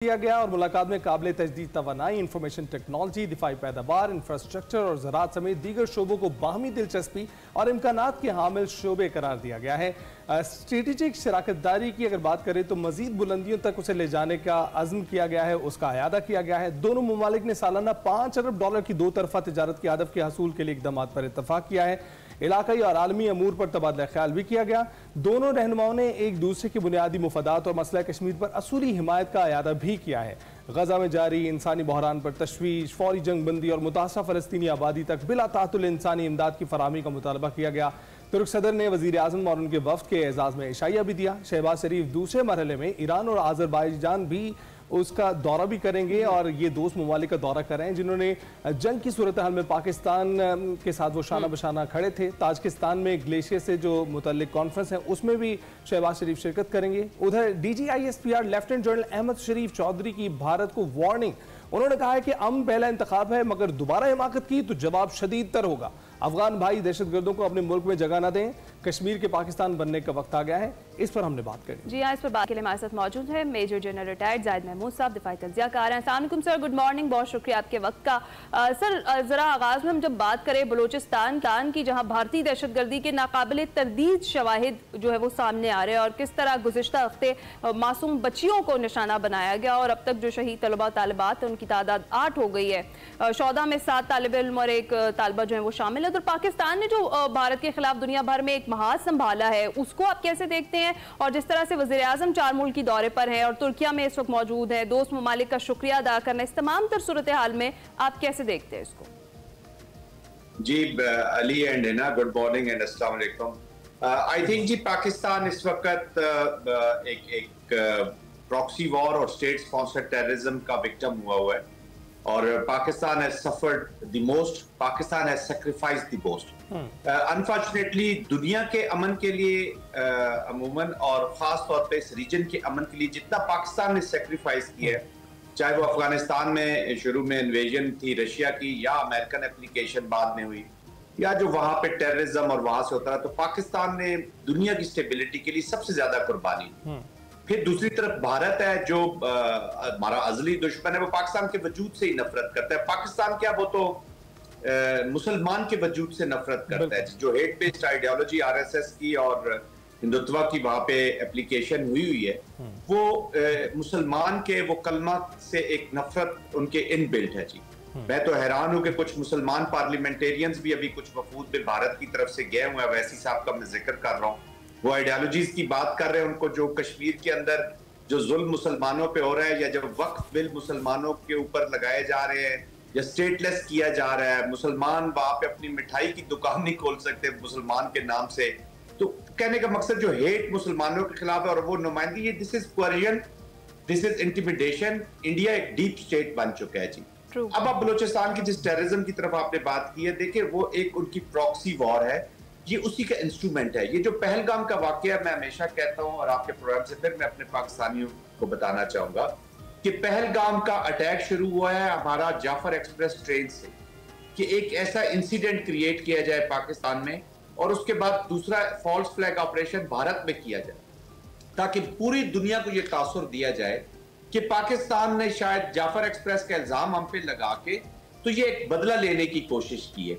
किया गया और मुलाकात में काबिल तजदीद तवानाई, इंफॉर्मेशन टेक्नोलॉजी, दिफाई पैदावार, इंफ्रास्ट्रक्चर और ज़राअत समेत दीगर शोबों को बाहमी दिलचस्पी और इम्कानात के हामिल शोबे करार दिया गया है। स्ट्रेटेजिक शराकतदारी की अगर बात करें तो मजीद बुलंदियों तक उसे ले जाने का अज़्म किया गया है, उसका अयादा किया गया है। दोनों ममालिक ने सालाना $5 अरब की दो तरफा तजारत के हदफ के हसूल के लिए इक़दाम पर इतफाक़ किया है। इलाकाई और आलमी अमूर पर तबादला ख्याल भी किया गया। दोनों रहनुमाओं ने एक दूसरे के बुनियादी मुफादात और मसला कश्मीर पर असूली हिमायत का अयादा भी किया है। गजा में जारी इंसानी बहरान पर तशवीश, फौरी जंग बंदी और मुतासर फ़लस्तीनी आबादी तक बिला तातुल इंसानी इमदाद की फराहमी का मुतालबा किया गया। तुर्क सदर ने वज़ीर आज़म और उनके वफ़द के एजाज़ में इशाइया भी दिया। शहबाज शरीफ दूसरे मरहले में ईरान और आज़रबाईजान भी उसका दौरा भी करेंगे और ये दोस्त ममालिक का दौरा कर रहे हैं जिन्होंने जंग की सूरत हाल में पाकिस्तान के साथ वो शाना बशाना खड़े थे। ताजिकिस्तान में ग्लेशियर से जो मुतल्लिक कॉन्फ्रेंस है उसमें भी शहबाज शरीफ शिरकत करेंगे। उधर DGISPR लेफ्टिनेंट जनरल अहमद शरीफ चौधरी की भारत को वार्निंग। उन्होंने कहा है कि अमन पहला इंतखाब है, मगर दोबारा हिमाकत की तो जवाब शदीद तर होगा। अफगान भाई दहशतगर्दों को अपने मुल्क में जगह न दें, कश्मीर के पाकिस्तान बनने का वक्त आ गया है। इस पर हमने बात करी। जी हाँ, इस पर बात के लिए हमारे साथ मौजूद है major general retired Zahid Mahmood साहब, दिफाई तज्ज़ियाकार हैं। अस्सलाम वालेकुम सर, गुड मॉर्निंग, बहुत शुक्रिया आपके वक्त का। सर ज़रा आगाज़ में हम जब बात करें बलूचिस्तान की, जहाँ भारतीय दहशतगर्दी के नाकाबिल तरदीद शवाहिद जो है वो सामने आ रहे हैं और किस तरह गुज़िश्ता हफ्ते मासूम बच्चियों को निशाना बनाया गया और अब तक जो शहीद तलबा तालिबात उनकी तादाद 8 हो गई है। शौदा में 7 तालिब इल्म और एक तालिबा जो है वो शामिल है। तो पाकिस्तान ने जो भारत के खिलाफ दुनिया भर में एक महाज संभाला है उसको आप कैसे देखते हैं? और जिस तरह से वज़ीर आज़म 4 मुल्क की दौरे पर हैं और तुर्किया में इस वक्त मौजूद है, दोस्त ममालिक का शुक्रिया अदा करना, इस तमाम तर सूरत हाल में आप कैसे देखते हैं इसको? जी Ali and Hina, good morning and अस्सलाम वालेकुम। आई थिंक जी पाकिस्तान इस वक्त एक प्रॉक्सी वॉर और स्टेट स्पॉन्सर्ड टेररिज्म का विक्टिम हुआ है और Pakistan has suffered the most, Pakistan has sacrificed the most. Unfortunately दुनिया के अमन के लिए अमूमन और खास तौर पे इस रीजन के अमन के लिए जितना पाकिस्तान ने सैक्रिफाइस किया है, चाहे वो अफगानिस्तान में शुरू में इन्वेजन थी रशिया की या अमेरिकन एप्लीकेशन बाद में हुई या जो वहां पे टेररिज्म और वहां से होता है, तो पाकिस्तान ने दुनिया की स्टेबिलिटी के लिए सबसे ज्यादा कुर्बानी। फिर दूसरी तरफ भारत है जो हमारा अजली दुश्मन है, वो पाकिस्तान के वजूद से ही नफरत करता है। पाकिस्तान क्या, वो तो मुसलमान के वजूद से नफरत करता है। जो हेट बेस्ड आइडियोलॉजी RSS की और हिंदुत्व की वहां पे एप्लीकेशन हुई है, वो मुसलमान के वो कलमा से एक नफरत उनके इनबिल्ट है जी। मैं तो हैरान हूं कि कुछ मुसलमान पार्लियामेंटेरियंस भी अभी कुछ वफूद में भारत की तरफ से गए हुए हैं, वैसी साहब का मैं जिक्र कर रहा हूँ, वो आइडियोलॉजीज की बात कर रहे हैं। उनको जो कश्मीर के अंदर जो जुल्म मुसलमानों पे हो रहा है या जब वक्फ बिल मुसलमानों के ऊपर लगाए जा रहे हैं या स्टेटलेस किया जा रहा है, मुसलमान वहां पे अपनी मिठाई की दुकान नहीं खोल सकते मुसलमान के नाम से। तो कहने का मकसद जो हेट मुसलमानों के खिलाफ है और वो नुमाइंदगी, ये this is Korean, this is intimidation. India एक डीप स्टेट बन चुका है जी। अब आप बलूचिस्तान की जिस टेररिज्म की तरफ आपने बात की है, देखिए वो एक उनकी प्रॉक्सी वॉर है, ये उसी का इंस्ट्रूमेंट है। ये जो पहलगाम का वाकया, मैं हमेशा कहता हूं और आपके प्रोग्राम से फिर मैं अपने पाकिस्तानियों को बताना चाहूंगा कि पहलगाम का अटैक शुरू हुआ है हमारा जाफर एक्सप्रेस ट्रेन से, कि एक ऐसा इंसिडेंट क्रिएट किया जाए पाकिस्तान में और उसके बाद दूसरा फॉल्स फ्लैग ऑपरेशन भारत में किया जाए, ताकि पूरी दुनिया को यह तासुर दिया जाए कि पाकिस्तान ने शायद जाफर एक्सप्रेस का इल्जाम हम पे लगा के तो ये एक बदला लेने की कोशिश की है।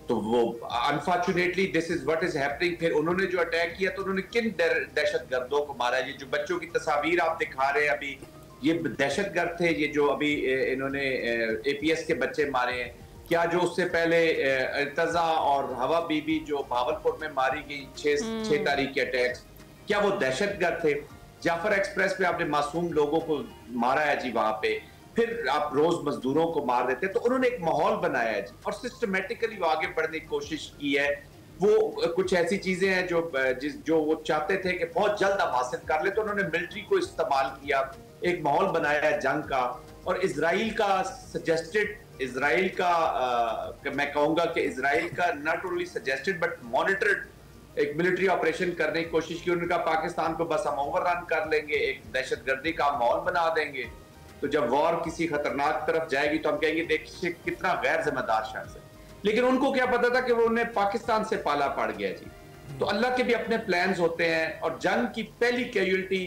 तो वो unfortunately this is what is happening. फिर उन्होंने जो अटैक किया तो उन्होंने किन दहशतगर्दों को मारा? ये जो बच्चों की तस्वीर आप दिखा रहे हैं अभी, ये दहशतगर्द थे। ये जो अभी इन्होंने APS के बच्चे मारे हैं, क्या जो उससे पहले इर्तजा और हवा बीबी जो भावलपुर में मारी गई 6 तारीख के अटैक्स, क्या वो दहशतगर्द थे? जाफर एक्सप्रेस पे आपने मासूम लोगों को मारा है जी वहां पे, फिर आप रोज मजदूरों को मार देते। तो उन्होंने एक माहौल बनाया है जी और सिस्टमेटिकली वो आगे बढ़ने की कोशिश की है। वो कुछ ऐसी चीजें हैं जो वो चाहते थे कि बहुत जल्द हम हासिल कर ले, तो उन्होंने मिलिट्री को इस्तेमाल किया, एक माहौल बनाया है जंग का। और इसराइल का सजेस्टेड, इसराइल का मैं कहूंगा कि इसराइल का not only suggested but monitored एक मिलिट्री ऑपरेशन करने की कोशिश की। उन्होंने कहा पाकिस्तान को बस हम ओवररन कर लेंगे, एक दहशतगर्दी का माहौल बना देंगे, तो जब वॉर किसी खतरनाक तरफ जाएगी तो हम कहेंगे देखिए कितना गैर जिम्मेदार शख्स है। लेकिन उनको क्या पता था कि वो उन्हें पाकिस्तान से पाला पड़ गया जी। तो अल्लाह के भी अपने प्लान्स होते हैं और जंग की पहली कैजुअल्टी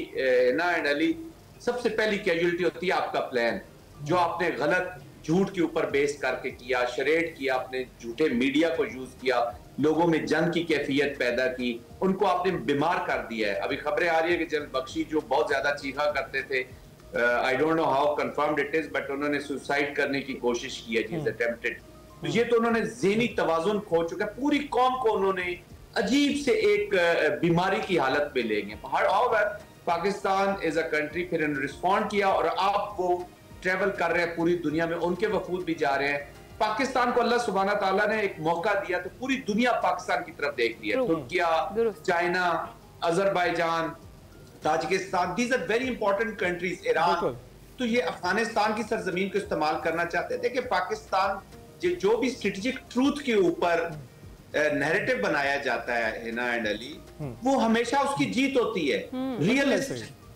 ना एंड अली सबसे पहली कैजुअलिटी होती है आपका प्लान, जो आपने गलत झूठ के ऊपर बेस करके किया, शरेड किया, आपने झूठे मीडिया को यूज किया, लोगों में जंग की कैफियत पैदा की, उनको आपने बीमार कर दिया है। अभी खबरें आ रही है कि जल बख्शी जो बहुत ज्यादा चीखा करते थे, I don't know how confirmed it is, but उन्होंने सुसाइड करने की कोशिश की है, जी अटेम्प्टेड। तो ये तो उन्होंने ज़हनी तवाज़ुन खो चुका है, पूरी कौम को उन्होंने अजीब से एक बीमारी की हालत में ले गए। However Pakistan is a country, फिर उन्होंने रिस्पॉन्ड किया और अब वो ट्रेवल कर रहे हैं पूरी दुनिया में, उनके वफूद भी जा रहे हैं। पाकिस्तान को अल्लाह सुब्हाना ताला ने एक मौका दिया तो पूरी दुनिया पाकिस्तान की तरफ देख रही है। Turkiye, China, Azerbaijan, Tajikistan, these are very important countries, Iran. तो ये अफगानिस्तान की सरजमीन को इस्तेमाल करना चाहते थे कि पाकिस्तान जो भी स्ट्रेटेजिक ट्रूथ के ऊपर नैरेटिव बनाया जाता है हिना एंड अली, वो हमेशा उसकी जीत होती है।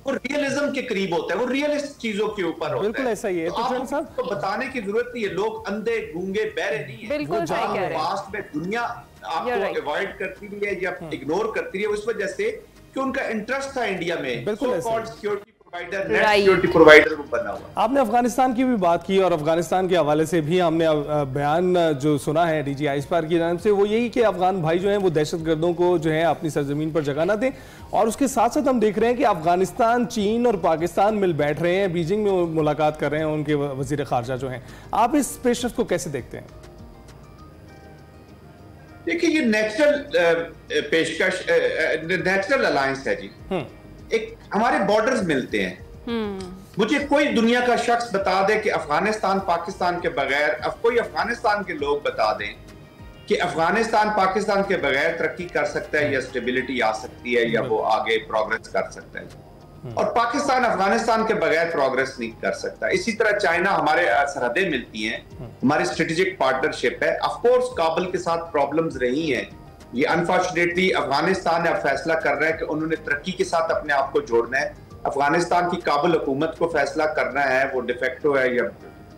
वो रियलिज्म के करीब होता है, वो रियलिस्ट चीजों के ऊपर होता है। बिल्कुल ऐसा ही है। तो आपको बताने की जरूरत नहीं है, लोग अंधे गूंगे बहरे नहीं है। बिल्कुल सही कह रहे हैं। पास्ट में दुनिया आपको अवॉइड करती रही है या इग्नोर करती रही है उस वजह से कि उनका इंटरेस्ट था इंडिया में बिल्कुल सिक्योरिटी प्रोवाइडर बना हुआ। आपने अफगानिस्तान की भी बात की और अफगानिस्तान के हवाले से भी हमने बयान जो सुना है डीजी आइसपार की जानिब से, वो यही कि अफगान भाई जो हैं वो दहशतगर्दों को जो है अपनी सरजमीन पर जगह ना दें। और उसके साथ साथ हम देख रहे हैं कि अफगानिस्तान, चीन और पाकिस्तान मिल बैठ रहे हैं, बीजिंग में मुलाकात कर रहे हैं उनके वजीर खारजा जो हैं। आप इस पेशरफ को कैसे देखते हैं? देखिए, ये नेचुरल पेशकश, नेचुरल अलायंस है जी। एक हमारे बॉर्डर्स मिलते हैं। मुझे कोई दुनिया का शख्स बता दे कि अफगानिस्तान पाकिस्तान के बगैर, अब कोई अफगानिस्तान के लोग बता दें कि अफगानिस्तान पाकिस्तान के बगैर तरक्की कर सकता है या स्टेबिलिटी आ सकती है या वो आगे प्रोग्रेस कर सकता है। और पाकिस्तान अफगानिस्तान के बगैर प्रोग्रेस नहीं कर सकता। इसी तरह चाइना, हमारे सरहदें मिलती हैं, हमारी स्ट्रेटेजिक पार्टनरशिप है। ऑफ कोर्स काबुल के साथ प्रॉब्लम्स रही हैं। ये अनफॉर्चुनेटली अफगानिस्तान अब फैसला कर रहा है कि उन्होंने तरक्की के साथ अपने आप को जोड़ना है। अफगानिस्तान की काबुल हुकूमत को फैसला करना है, वो डिफेक्टो है या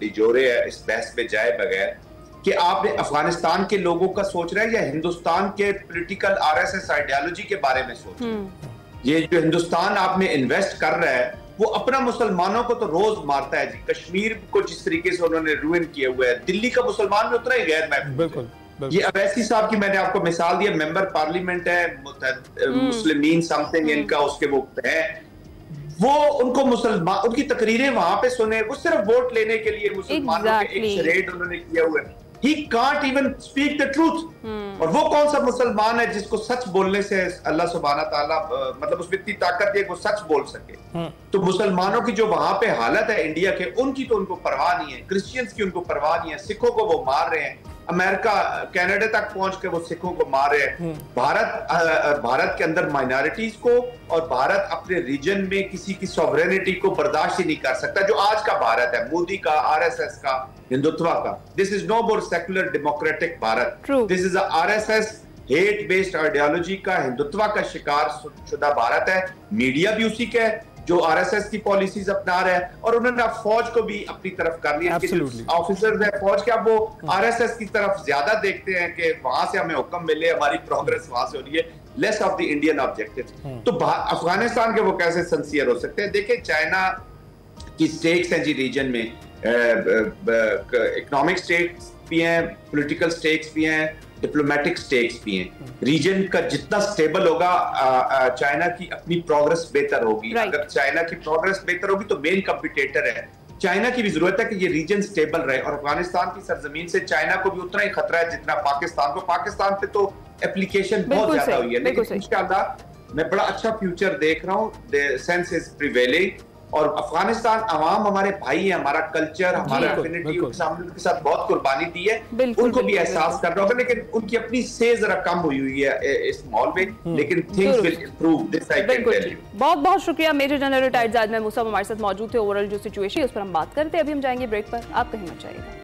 डिजोरे है, इस बहस में जाए बगैर कि आपने अफगानिस्तान के लोगों का सोच रहे हैं या हिंदुस्तान के पॉलिटिकल आरएसएस आइडियोलॉजी के बारे में सोच रहे हैं। ये जो हिंदुस्तान आपने इन्वेस्ट कर रहा है वो अपना मुसलमानों को तो रोज मारता है जी। कश्मीर को जिस तरीके से उन्होंने रुइन किया हुआ है, दिल्ली का मुसलमान भी उतना ही गैर महफूज है। ये अवैसी साहब की मैंने आपको मिसाल दी, मेंबर पार्लियामेंट है, मुस्लिमीन समथिंग इनका उसके वो है, वो उनको मुसलमान उनकी तकरीरें वहां पे सुने, वो सिर्फ वोट लेने के लिए मुसलमानों के एक शरेड उन्होंने किया हुआ है। He can't even speak the truth। और वो कौन सा मुसलमान है जिसको सच बोलने से अल्लाह सुब्हाना ताला मतलब उसमें इतनी ताकत है कि वो सच बोल सके। तो मुसलमानों की जो वहां पे हालत है इंडिया के, उनकी तो उनको परवाह नहीं है, क्रिश्चियंस की उनको परवाह नहीं है, सिखों को वो मार रहे हैं, अमेरिका कनाडा तक पहुंच के वो सिखों को मार रहे हैं। भारत के अंदर माइनॉरिटीज को, और भारत अपने रीजन में किसी की सॉवरेनिटी को बर्दाश्त ही नहीं कर सकता। जो आज का भारत है, मोदी का, आरएसएस का, हिंदुत्व का, this is no more secular democratic Bharat, this is RSS hate based ideology का, हिंदुत्व का शिकार शुदा भारत है। मीडिया भी उसी का है जो आरएसएस की पॉलिसीज अपना रहा है, और उन्होंने अब फौज को भी अपनी तरफ कर लिया। ऑफिसर्स है फौज के, अब वो आरएसएस की तरफ ज्यादा देखते हैं कि वहां से हमें हुक्म मिले, हमारी प्रोग्रेस वहां से हो रही है, less of the Indian objective. तो अफगानिस्तान के वो कैसे सिंसियर हो सकते हैं? देखिए, चाइना की स्टेक्स हैं जी रीजन में, इकोनॉमिक स्टेक्स भी हैं, पॉलिटिकल स्टेक्स भी हैं, डिप्लोमेटिक स्टेक्स भी हैं। रीजन का जितना स्टेबल होगा, चाइना की अपनी प्रोग्रेस बेहतर होगी। अगर चाइना की प्रोग्रेस बेहतर होगी तो मेन कंपटीटर है। चाइना की भी जरूरत है कि ये रीजन स्टेबल रहे, और अफगानिस्तान की सरजमीन से चाइना को भी उतना ही खतरा है जितना पाकिस्तान को। पाकिस्तान पे तो एप्लीकेशन बहुत ज्यादा हुई है, लेकिन इंशाल्लाह मैं बड़ा अच्छा फ्यूचर देख रहा हूँ। द सेंस इज प्रिवेलिंग, और अफगानिस्तान अवाम हमारे भाई है, हमारा कल्चर, हमारा एफिनिटी, उनके साथ बहुत कुर्बानी दी है, उनको भी एहसास कर रहा होगा, लेकिन उनकी अपनी से जरा कम हुई है इस माहौल में, लेकिन things will improve, this I can tell you. बहुत बहुत शुक्रिया मेजर जनरल रिटायर्ड जायद महमूद साहब हमारे साथ मौजूद थे। ओवरऑल जो सिचुएशन है उस पर हम बात करते हैं। अभी हम जाएंगे ब्रेक पर, आप कहीं मत जाइएगा।